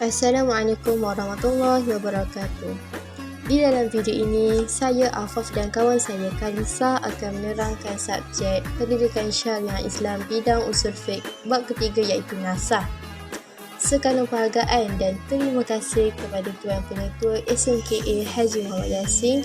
Assalamualaikum warahmatullahi wabarakatuh. Di dalam video ini, saya Afaf dan kawan saya Kalisa akan menerangkan subjek Pendidikan Syariah Islam bidang usul fiqh bab ketiga iaitu nasah. Sekalung penghargaan dan terima kasih kepada Tuan Pengetua SMKA Haji Muhammad Yassin,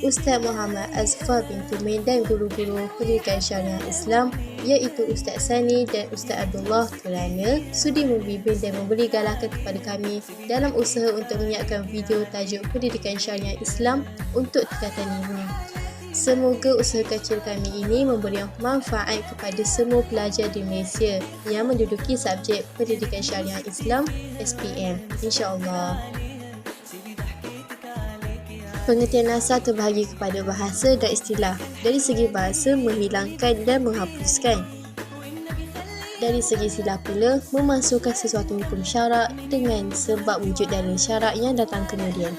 Ustaz Muhammad Azfar bin Tumin dan guru-guru Pendidikan Syariah Islam iaitu Ustaz Sani dan Ustaz Abdullah kerana sudi membimbing dan memberi galakan kepada kami dalam usaha untuk menyiapkan video tajuk Pendidikan Syariah Islam untuk tingkatan 5. Semoga usaha kecil kami ini memberi manfaat kepada semua pelajar di Malaysia yang menduduki subjek Pendidikan Syariah Islam SPM, insya-Allah. Pengertian nasah terbahagi kepada bahasa dan istilah. Dari segi bahasa, menghilangkan dan menghapuskan. Dari segi istilah pula, memasukkan sesuatu hukum syarak dengan sebab wujud dalil syarak yang datang kemudian.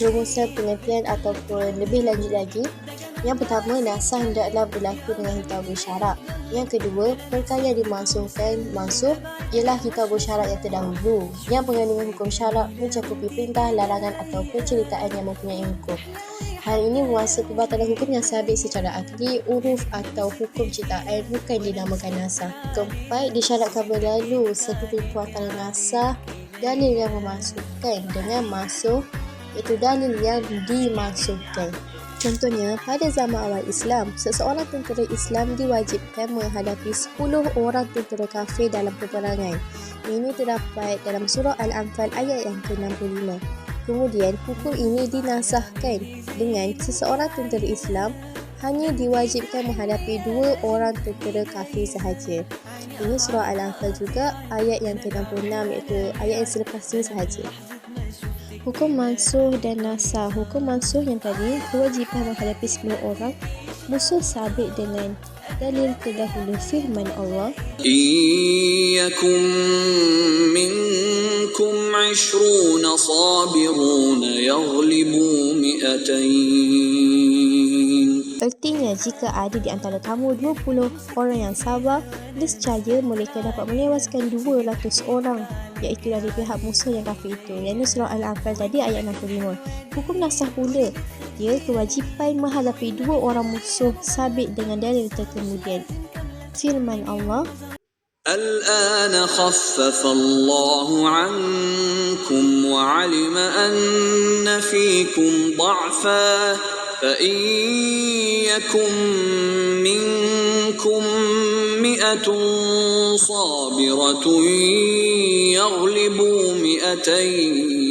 Rumusan pengertian ataupun lebih lanjut lagi. Yang pertama, nasah hendaklah berlaku dengan kitabul syarak. Yang kedua, perkara yang dimansukkan mansuh ialah kitabul syarak yang terdahulu yang mengandungi hukum syarak mencakupi perintah, larangan atau penceritaan yang mempunyai hukum. Hal ini bermaksud pembatalan hukum yang sabit secara akli, uruf atau hukum ciptaan bukan dinamakan nasah. Keempat, disyaratkan berlalu satu pintu antara nasah dalil yang memasukkan dengan mansuh iaitu dalil yang dimasukkan. Contohnya, pada zaman awal Islam, seseorang tentera Islam diwajibkan menghadapi 10 orang tentera kafir dalam peperangan. Ini terdapat dalam surah Al-Anfal ayat yang ke-65. Kemudian, hukum ini dinasahkan dengan seseorang tentera Islam hanya diwajibkan menghadapi 2 orang tentera kafir sahaja. Ini surah Al-Anfal juga ayat yang ke-66 iaitu ayat yang selepas ini sahaja. Hukum mansuh dan nasah. Hukum mansuh yang tadi, kewajipan menghadapi 10 orang musuh sabit dengan dalil terdahulu firman Allah, Iyakum minkum 20 sabirun yaghlibu mi'atain. Artinya, jika ada di antara kamu 20 orang yang sabar, nescaya mereka dapat menewaskan 200 orang, iaitu dari pihak musuh yang kafir itu. Yang surah Al-Anfal tadi ayat 65. Hukum nasah pula, dia kewajipan menghadapi 2 orang musuh sabit dengan dalil terkemudian. Firman Allah, Al-ana khaffafa Allahu 'ankum wa 'alima anna fiikum dha'fa فإن يكن منكم 100 صابرة يغلبوا 200.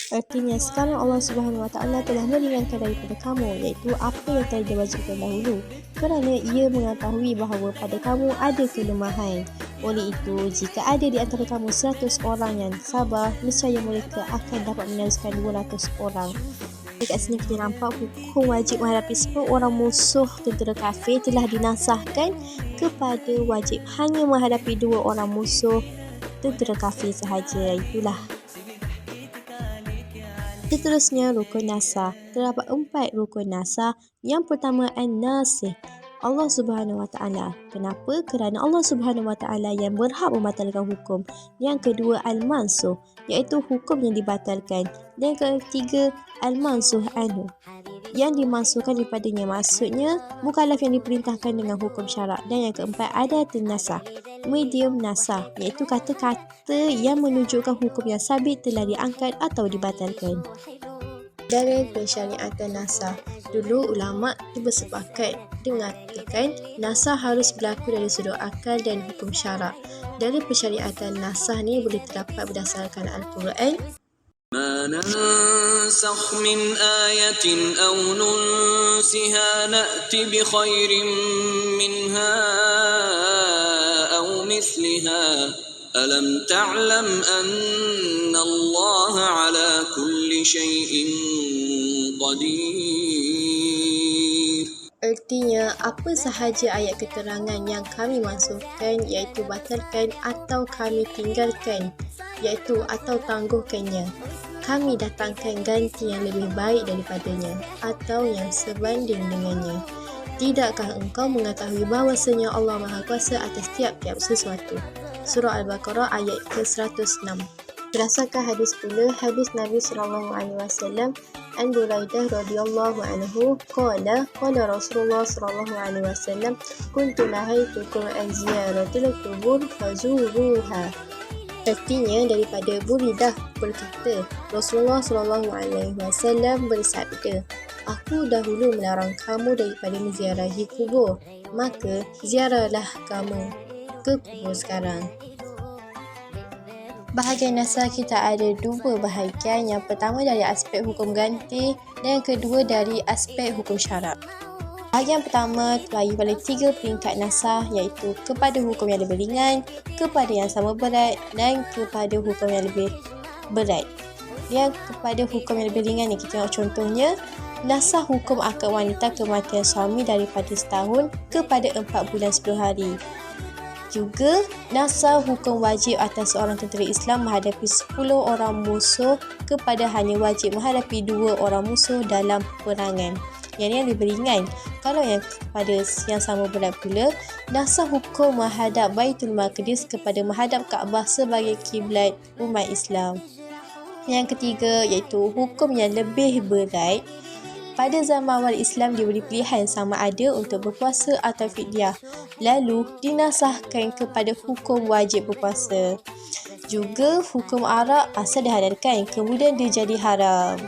artinya sekarang Allah Subhanahu Wa Taala telah meringankan daripada kamu, iaitu apa yang telah diwajibkan dahulu, kerana ia mengetahui bahawa pada kamu ada kelemahan. Oleh itu, jika ada di antara kamu 100 orang yang sabar, nescaya mereka akan dapat menewaskan 200 orang. Dekat sini kita nampak hukum wajib menghadapi 10 orang musuh tentera kafir telah dinasahkan kepada wajib hanya menghadapi 2 orang musuh tentera kafir sahaja. Itulah. Seterusnya, rukun nasah. Terdapat 4 rukun nasah. Yang pertama, an-nasih, Allah Subhanahu Wa Taala. Kenapa? Kerana Allah Subhanahu Wa Taala yang berhak membatalkan hukum. Yang kedua, al-mansuh, iaitu hukum yang dibatalkan. Dan yang ketiga, al-mansuh anhu, yang dimasukkan daripadanya, maksudnya mukallaf yang diperintahkan dengan hukum syarak. Dan yang keempat, adatun nasah, medium nasah, iaitu kata-kata yang menunjukkan hukum yang sabit telah diangkat atau dibatalkan. Dari pensyariatan nasah, dulu ulama bersepakat mengatakan nasah harus berlaku dari sudut akal dan hukum syarak. Dari pensyariatan nasah ni boleh terdapat berdasarkan Al-Quran. ما ننسخ من آية أو ننسها نأت بخير منها أو مثلها ألم تعلم أن الله على كل شيء قدير. Artinya, apa sahaja ayat keterangan yang kami masukkan iaitu batalkan atau kami tinggalkan, iaitu atau tangguhkannya, kami datangkan ganti yang lebih baik daripadanya atau yang sebanding dengannya. Tidakkah engkau mengetahui bahawasanya Allah Maha Kuasa atas tiap-tiap sesuatu? Surah Al-Baqarah ayat ke-106. Berdasarkan hadis pula, hadis Nabi SAW, An Buraidah radhiyallahu anhu qala Rasulullah SAW, kuntu nahaitukum an ziyaratil qubur fazuruha. Artinya, daripada Buridah berkata, Rasulullah SAW bersabda, aku dahulu melarang kamu daripada menziarahi kubur, maka ziarahlah kamu ke kubur sekarang. Bahagian nasah kita ada dua bahagian. Yang pertama dari aspek hukum ganti dan yang kedua dari aspek hukum syarak. Bahagian pertama terbagi pada 3 peringkat nasah, iaitu kepada hukum yang lebih ringan, kepada yang sama berat dan kepada hukum yang lebih berat. Yang kepada hukum yang lebih ringan ni, kita tengok contohnya, nasah hukum akad wanita kematian suami daripada setahun kepada 4 bulan 10 hari. Juga nasah hukum wajib atas seorang tentera Islam menghadapi 10 orang musuh kepada hanya wajib menghadapi 2 orang musuh dalam peperangan. Yang ni lebih ringan. Kalau yang kepada yang sama berat pula, nasah hukum menghadap Baitul Maqdis kepada menghadap Kaabah sebagai kiblat umat Islam. Yang ketiga iaitu hukum yang lebih berat. Pada zaman awal Islam diberi pilihan sama ada untuk berpuasa atau fidyah, lalu dinasahkan kepada hukum wajib berpuasa. Juga hukum arak asal dihalalkan, kemudian dia jadi haram.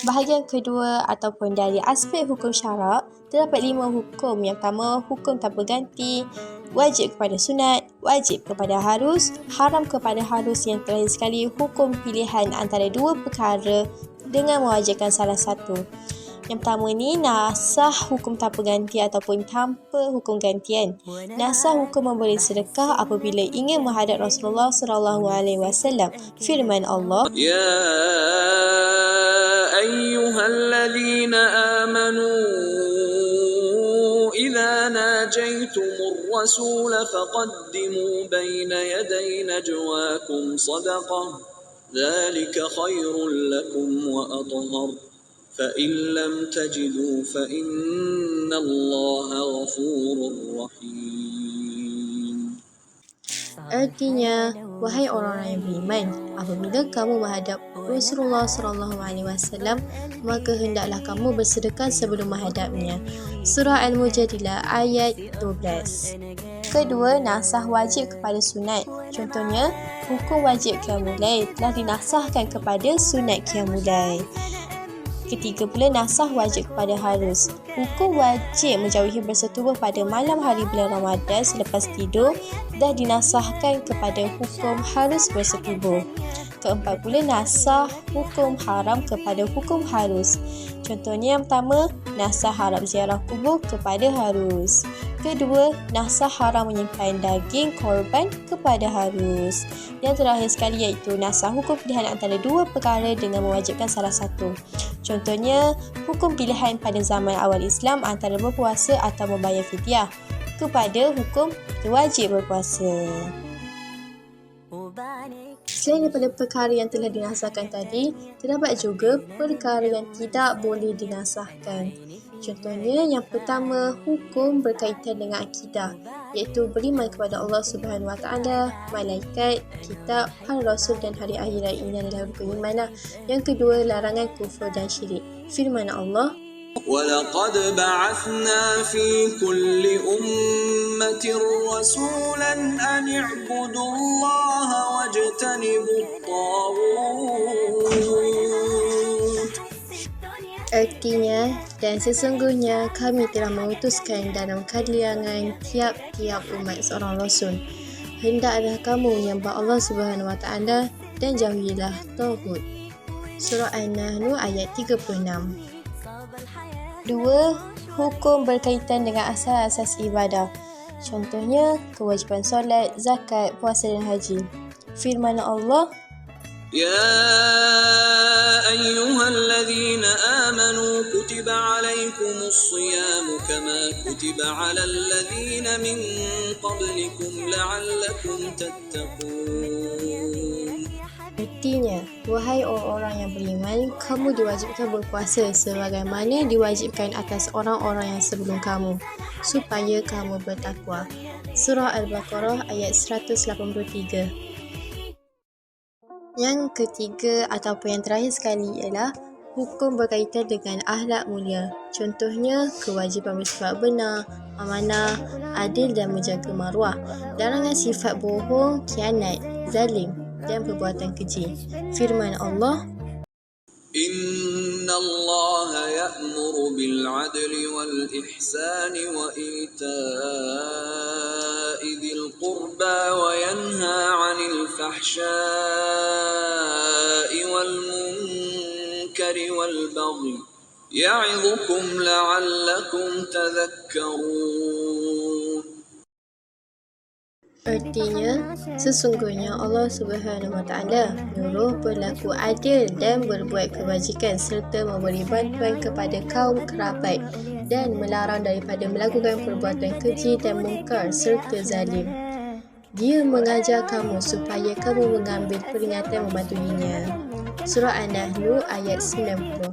Bahagian kedua ataupun dari aspek hukum syarak, terdapat 5 hukum. Yang pertama, hukum tanpa ganti, wajib kepada sunat, wajib kepada harus, haram kepada harus. Yang terakhir sekali, hukum pilihan antara 2 perkara dengan mewajibkan salah satu. Yang pertama ni, nasah hukum tanpa ganti ataupun tanpa hukum gantian. Nasah hukum memberi sedekah apabila ingin menghadap Rasulullah SAW. Firman Allah, يا أيها الذين آمنوا إذا ناجيتم الرسول فقدموا بين يدي نجواكم صدقة ذلك خير لكم وأطهر فإن لم تجدوا فإن الله غفور رحيم. artinya, wahai orang-orang yang beriman, apabila kamu menghadap Rasulullah SAW, maka hendaklah kamu bersedekah sebelum menghadapnya. Surah Al-Mujadilah ayat 12. Kedua, nasah wajib kepada sunat. Contohnya, hukum wajib qiyamul lail telah dinasahkan kepada sunat qiyamul lail. Ketiga pula, nasah wajib kepada harus. Hukum wajib menjauhi bersetubuh pada malam hari bulan Ramadan selepas tidur dah dinasahkan kepada hukum harus bersetubuh. Keempat pula, nasah hukum haram kepada hukum harus. Contohnya yang pertama, nasah haram ziarah kubur kepada harus. Kedua, nasah haram menyimpan daging korban kepada harus. Yang terakhir sekali iaitu nasah hukum pilihan antara 2 perkara dengan mewajibkan salah satu. Contohnya, hukum pilihan pada zaman awal Islam antara berpuasa atau membayar fidyah kepada hukum wajib berpuasa. Selain daripada perkara yang telah dinasahkan tadi, terdapat juga perkara yang tidak boleh dinasahkan. Contohnya, yang pertama, hukum berkaitan dengan akidah, iaitu beriman kepada Allah Subhanahu Wa Taala, malaikat, kitab, para rasul dan hari akhirat. Ini adalah rukun iman. Yang kedua, larangan kufur dan syirik. Firman Allah, ولقد بعثنا في كل أمة رسولا أن اعبدوا الله واجتنبوا الطاغوت. artinya, dan sesungguhnya kami telah mengutuskan dalam kalangan tiap-tiap umat seorang rasul. Hendaklah kamu menyembah Allah Subhanahu Wa Taala dan jauhilah taghut. Surah An-Nahl ayat 36. 2. Hukum berkaitan dengan asas-asas ibadah. Contohnya, kewajipan solat, zakat, puasa dan haji. Firman Allah, يا أيها الذين آمنوا كتب عليكم الصيام كما كتب على الذين من قبلكم لعلكم تتقون. artinya, wahai orang-orang yang beriman, kamu diwajibkan berpuasa sebagaimana diwajibkan atas orang-orang yang sebelum kamu, supaya kamu bertakwa. Surah Al-Baqarah ayat 183. Yang ketiga ataupun yang terakhir sekali ialah hukum berkaitan dengan akhlak mulia. Contohnya, kewajipan bersifat benar, amanah, adil dan menjaga maruah. Larangan sifat bohong, khianat, zalim dan perbuatan keji. Firman Allah, إن الله يأمر بالعدل والإحسان وإيتاء ذي القربى وينهى عن الفحشاء والمنكر والبغي يعظكم لعلكم تذكرون. artinya sesungguhnya Allah Subhanahu Wa Taala menyuruh berlaku adil dan berbuat kebajikan serta memberi bantuan kepada kaum kerabat dan melarang daripada melakukan perbuatan keji dan mungkar serta zalim. Dia mengajar kamu supaya kamu mengambil peringatan mematuhinya. Surah An-Nahl ayat 90.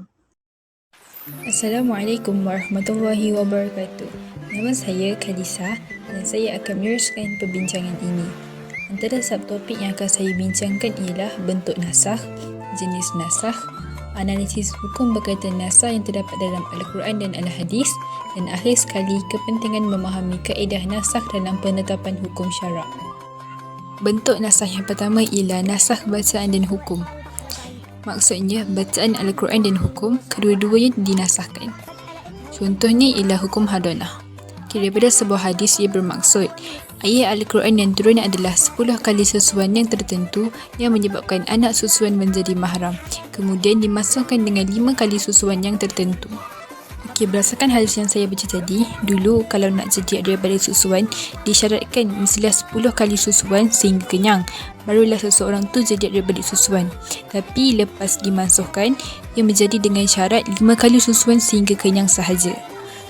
Assalamualaikum warahmatullahi wabarakatuh. Nama saya Khadisah dan saya akan meneruskan perbincangan ini. Antara subtopik yang akan saya bincangkan ialah bentuk nasakh, jenis nasakh, analisis hukum berkaitan nasakh yang terdapat dalam Al-Quran dan Al-Hadis, dan akhir sekali kepentingan memahami kaedah nasakh dalam penetapan hukum syarak. Bentuk nasakh yang pertama ialah nasakh bacaan dan hukum. Maksudnya, bacaan Al-Quran dan hukum, kedua-duanya dinasahkan. Contohnya ialah hukum hadanah. Daripada sebuah hadis ia bermaksud, ayat Al-Quran yang turun adalah 10 kali susuan yang tertentu yang menyebabkan anak susuan menjadi mahram. Kemudian dimasukkan dengan 5 kali susuan yang tertentu. Okey, berdasarkan hadis yang saya baca tadi, dulu kalau nak jadi daripada susuan, disyaratkan mestilah 10 kali susuan sehingga kenyang. Barulah seseorang tu jadi daripada susuan. Tapi lepas dimasukkan, ia menjadi dengan syarat 5 kali susuan sehingga kenyang sahaja.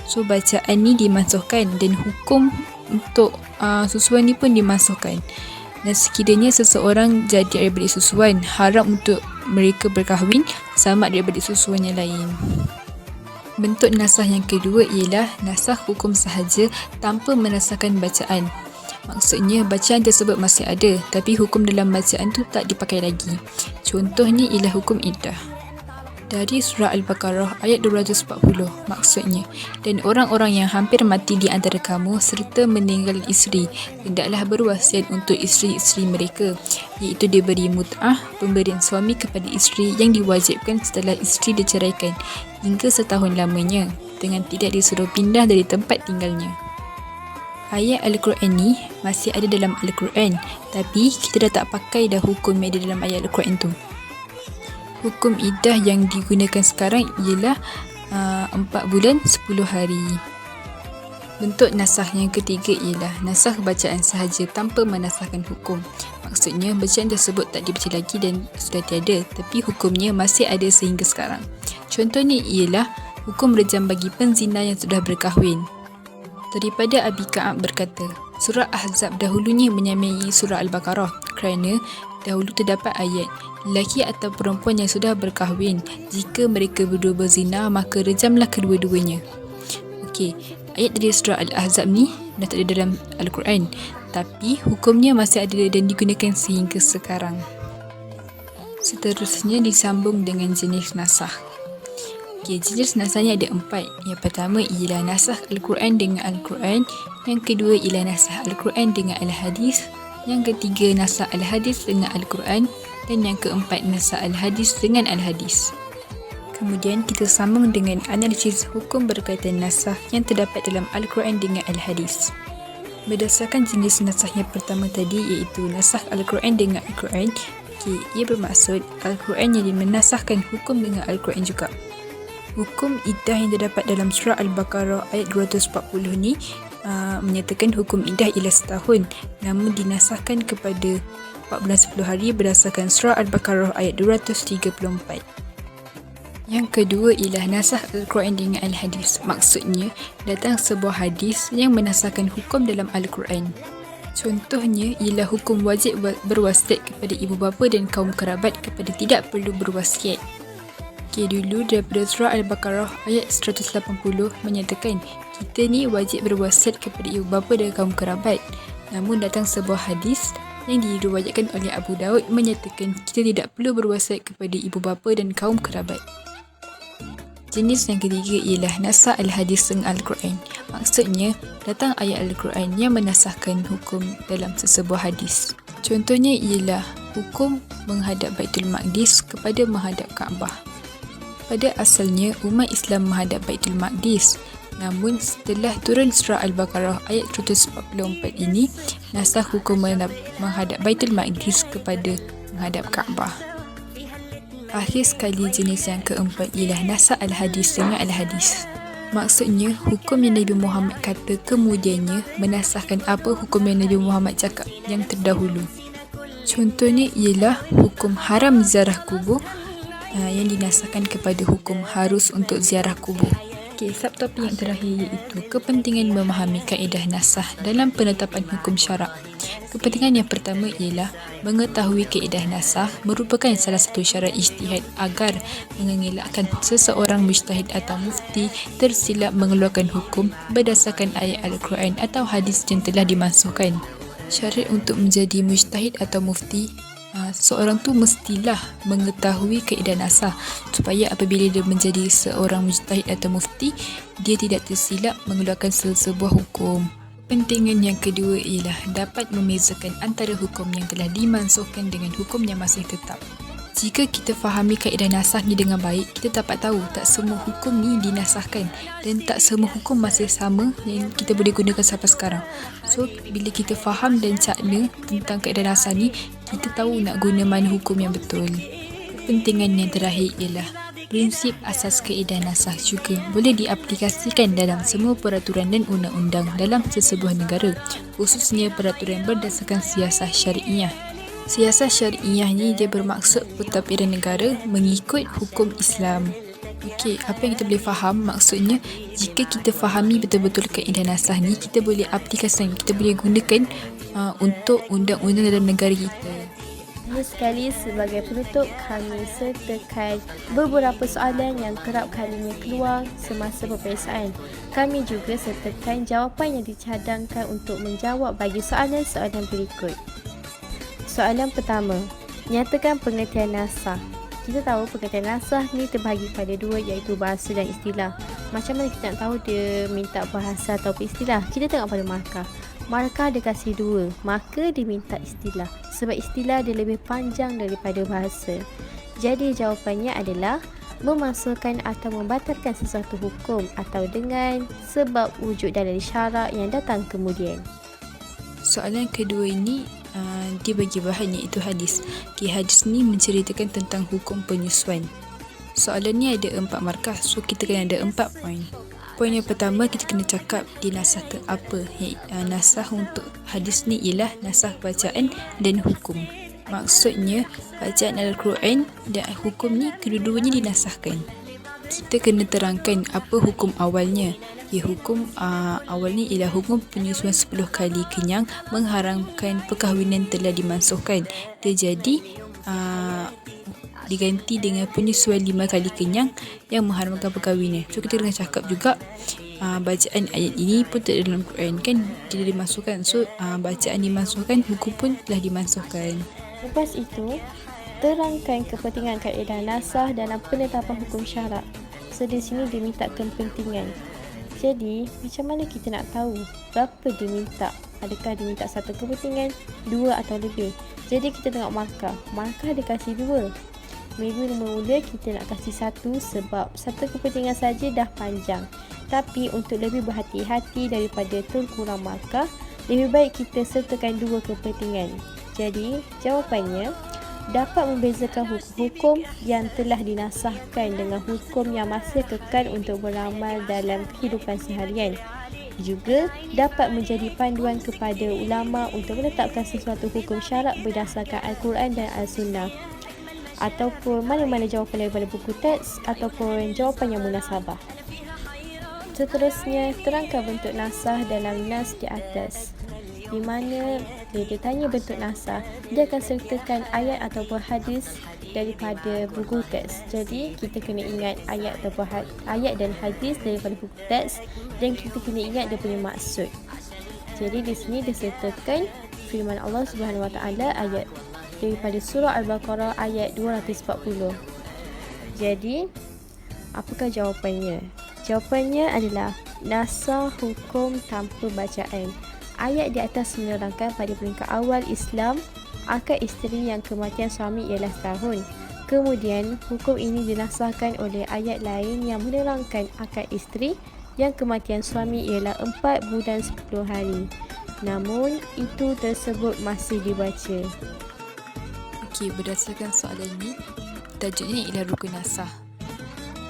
So bacaan ni dimasukkan dan hukum untuk susuan ni pun dimasukkan. Dan sekiranya seseorang jadi daripada susuan, haram untuk mereka berkahwin sama daripada susuan yang lain. Bentuk nasakh yang kedua ialah nasakh hukum sahaja tanpa menasahkan bacaan. Maksudnya bacaan tersebut masih ada tapi hukum dalam bacaan tu tak dipakai lagi. Contohnya ialah hukum iddah. Dari surah Al-Baqarah ayat 240, maksudnya, dan orang-orang yang hampir mati di antara kamu serta meninggal isteri hendaklah berwasiat untuk isteri-isteri mereka, iaitu diberi mut'ah, pemberian suami kepada isteri yang diwajibkan setelah isteri diceraikan hingga setahun lamanya dengan tidak disuruh pindah dari tempat tinggalnya. Ayat Al-Quran ni masih ada dalam Al-Quran, tapi kita dah tak pakai dah hukum yang ada dalam ayat Al-Quran tu. Hukum iddah yang digunakan sekarang ialah 4 bulan 10 hari. Bentuk nasakh yang ketiga ialah nasakh bacaan sahaja tanpa menasahkan hukum. Maksudnya bacaan tersebut tak dibaca lagi dan sudah tiada, tapi hukumnya masih ada sehingga sekarang. Contohnya ialah hukum rejam bagi penzina yang sudah berkahwin. Daripada Abi Ka'ab berkata, surah Ahzab dahulunya menyamai surah Al-Baqarah kerana dahulu terdapat ayat, lelaki atau perempuan yang sudah berkahwin, jika mereka berdua berzina, maka rejamlah kedua-duanya. Okey, ayat dari surah Al-Ahzab ni dah tak ada dalam Al-Quran, tapi hukumnya masih ada dan digunakan sehingga sekarang. Seterusnya disambung dengan jenis nasakh. Okey, jenis nasakhnya ada 4. Yang pertama ialah nasakh Al-Quran dengan Al-Quran, yang kedua ialah nasakh Al-Quran dengan Al-Hadis, yang ketiga nasakh Al-Hadis dengan Al-Quran, dan yang keempat nasakh Al-Hadis dengan Al-Hadis. Kemudian kita sambung dengan analisis hukum berkaitan nasakh yang terdapat dalam Al-Quran dengan Al-Hadis. Berdasarkan jenis nasakh yang pertama tadi iaitu nasakh Al-Quran dengan Al-Quran, ia bermaksud Al-Quran yang dimenasahkan hukum dengan Al-Quran juga. Hukum iddah yang terdapat dalam surah Al-Baqarah ayat 240 ni menyatakan hukum iddah ialah setahun, namun dinasahkan kepada 4 bulan 10 hari berdasarkan surah Al-Baqarah ayat 234. Yang kedua ialah nasakh Al-Quran dengan Al-Hadis. Maksudnya, datang sebuah hadis yang menasahkan hukum dalam Al-Quran. Contohnya ialah hukum wajib berwasiat kepada ibu bapa dan kaum kerabat kepada tidak perlu berwasiat. Dulu daripada surah Al-Baqarah ayat 180 menyatakan kita ni wajib berwasiat kepada ibu bapa dan kaum kerabat. Namun datang sebuah hadis yang diriwayatkan oleh Abu Daud menyatakan kita tidak perlu berwasiat kepada ibu bapa dan kaum kerabat. Jenis yang ketiga ialah nasakh al-hadis dengan Al-Quran. Maksudnya, datang ayat Al-Quran yang menasahkan hukum dalam sesebuah hadis. Contohnya ialah hukum menghadap Baitul Maqdis kepada menghadap Kaabah. Pada asalnya, umat Islam menghadap Baitul Maqdis. Namun, setelah turun surah Al-Baqarah ayat 144 ini, nasakh hukum menghadap Baitul Maqdis kepada menghadap Kaabah. Akhir sekali, jenis yang keempat ialah nasakh al-hadis dengan al-hadis. Maksudnya, hukum yang Nabi Muhammad kata kemudiannya menasahkan apa hukum yang Nabi Muhammad cakap yang terdahulu. Contohnya ialah hukum haram ziarah kubur yang dinasahkan kepada hukum harus untuk ziarah kubur. Okey, subtopik yang terakhir iaitu kepentingan memahami kaedah nasakh dalam penetapan hukum syarak. Kepentingan yang pertama ialah mengetahui kaedah nasakh merupakan salah satu syarat ijtihad agar mengelakkan seseorang mujtahid atau mufti tersilap mengeluarkan hukum berdasarkan ayat Al-Quran atau hadis yang telah dimansuhkan. Syarat untuk menjadi mujtahid atau mufti, seorang tu mestilah mengetahui kaedah nasakh supaya apabila dia menjadi seorang mujtahid atau mufti, dia tidak tersilap mengeluarkan sebuah hukum. Kepentingan yang kedua ialah dapat membezakan antara hukum yang telah dimansuhkan dengan hukum yang masih tetap. Jika kita fahami kaedah nasakh ni dengan baik, kita dapat tahu tak semua hukum ni dinasahkan dan tak semua hukum masih sama yang kita boleh gunakan sampai sekarang. So, bila kita faham dan cakna tentang kaedah nasakh ni, kita tahu nak guna mana hukum yang betul. Kepentingan yang terakhir ialah prinsip asas kaedah nasakh juga boleh diaplikasikan dalam semua peraturan dan undang-undang dalam sesebuah negara, khususnya peraturan berdasarkan siasah syariah. Siasah syariah ni dia bermaksud pentadbiran negara mengikut hukum Islam. Okey, apa yang kita boleh faham maksudnya jika kita fahami betul-betul kaedah nasakh ni, kita boleh aplikasikan, kita boleh gunakan untuk undang-undang dalam negara kita. Ini sekali sebagai penutup, kami sertakan beberapa soalan yang kerap kalinya keluar semasa peperiksaan. Kami juga sertakan jawapan yang dicadangkan untuk menjawab bagi soalan-soalan berikut. Soalan pertama, nyatakan pengertian nasakh. Kita tahu pengertian nasakh ni terbahagi pada dua, iaitu bahasa dan istilah. Macam mana kita nak tahu dia minta bahasa atau istilah? Kita tengok pada markah. Markah dia kasih dua, maka dia minta istilah. Sebab istilah dia lebih panjang daripada bahasa. Jadi jawapannya adalah memasukkan atau membatalkan sesuatu hukum atau dengan sebab wujud dalil syarak yang datang kemudian. Soalan kedua ini dia bagi bahan iaitu hadis. Hadis ni menceritakan tentang hukum penyusuan. Soalan ni ada 4 markah, so kita kena ada 4 poin. Poin yang pertama, kita kena cakap dia nasakh apa. Nasakh untuk hadis ni ialah nasakh bacaan dan hukum. Maksudnya bacaan Al-Quran dan hukum ni kedua-duanya dinasahkan. Kita kena terangkan apa hukum awalnya. Hukum awalnya ialah hukum penyusuan 10 kali kenyang mengharamkan perkahwinan telah dimansuhkan. Dia jadi diganti dengan penyusuan 5 kali kenyang yang mengharamkan perkahwinan. So kita kena cakap juga bacaan ayat ini pun tak dalam Quran kan, dia dimasukkan. So bacaan dimasukkan, hukum pun telah dimasukkan. Lepas itu, terangkan kepentingan kaedah nasakh dalam penetapan hukum syarak. So di sini dia minta kepentingan. Jadi, macam mana kita nak tahu berapa dia minta? Adakah dia minta satu kepentingan, 2 atau lebih? Jadi kita tengok markah. Markah dia kasih 2. Maybe mula-mula kita nak kasih 1 sebab satu kepentingan saja dah panjang. Tapi untuk lebih berhati-hati daripada terkurang markah, lebih baik kita sertakan 2 kepentingan. Jadi, jawapannya dapat membezakan hukum yang telah dinasahkan dengan hukum yang masih kekal untuk beramal dalam kehidupan seharian. Juga dapat menjadi panduan kepada ulama untuk menetapkan sesuatu hukum syarak berdasarkan Al-Quran dan Al-Sunnah, ataupun mana-mana jawapan daripada buku teks ataupun jawapan yang munasabah. Seterusnya, terangkan bentuk nasakh dalam nas di atas, di mana bila dia tanya bentuk nasakh, dia akan sertakan ayat ataupun hadis daripada buku teks. Jadi kita kena ingat ayat dan hadis daripada buku teks, dan kita kena ingat dia punya maksud. Jadi di sini disertakan firman Allah Subhanahu Wa Taala ayat daripada surah Al-Baqarah ayat 240. Jadi apakah jawapannya? Jawapannya adalah nasakh hukum tanpa bacaan. Ayat di atas menerangkan pada peringkat awal Islam, akad isteri yang kematian suami ialah setahun. Kemudian, hukum ini dinasahkan oleh ayat lain yang menerangkan akad isteri yang kematian suami ialah 4 bulan 10 hari. Namun, itu tersebut masih dibaca. Okey, berdasarkan soalan ini, tajuknya ialah rukun nasakh.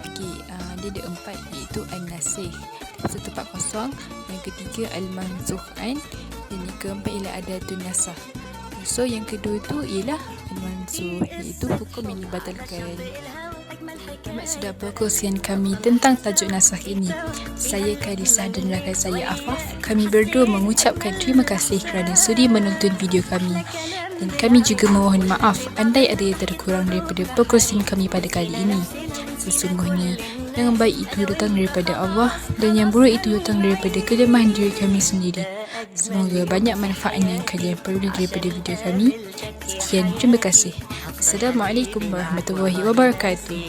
Okey, dia ada 4, iaitu An-Nasikh. Satu tempat kosong. Yang ketiga Al-Mansukhan. Dan yang keempat ialah Adatun Nasakh. So yang kedua tu ialah Al-Mansukh, iaitu hukum yang dibatalkan. Terima sudah berkongsian kami tentang tajuk nasakh ini. Saya Khadisah dan rakan saya Afaf. Kami berdua mengucapkan terima kasih kerana sudi menonton video kami. Dan kami juga memohon maaf andai ada yang terkurang daripada perkongsian kami pada kali ini. Sesungguhnya yang baik itu datang daripada Allah dan yang buruk itu datang daripada kelemahan diri kami sendiri. Semoga banyak manfaat yang kalian peroleh daripada video kami. Sekian, terima kasih. Assalamualaikum warahmatullahi wabarakatuh.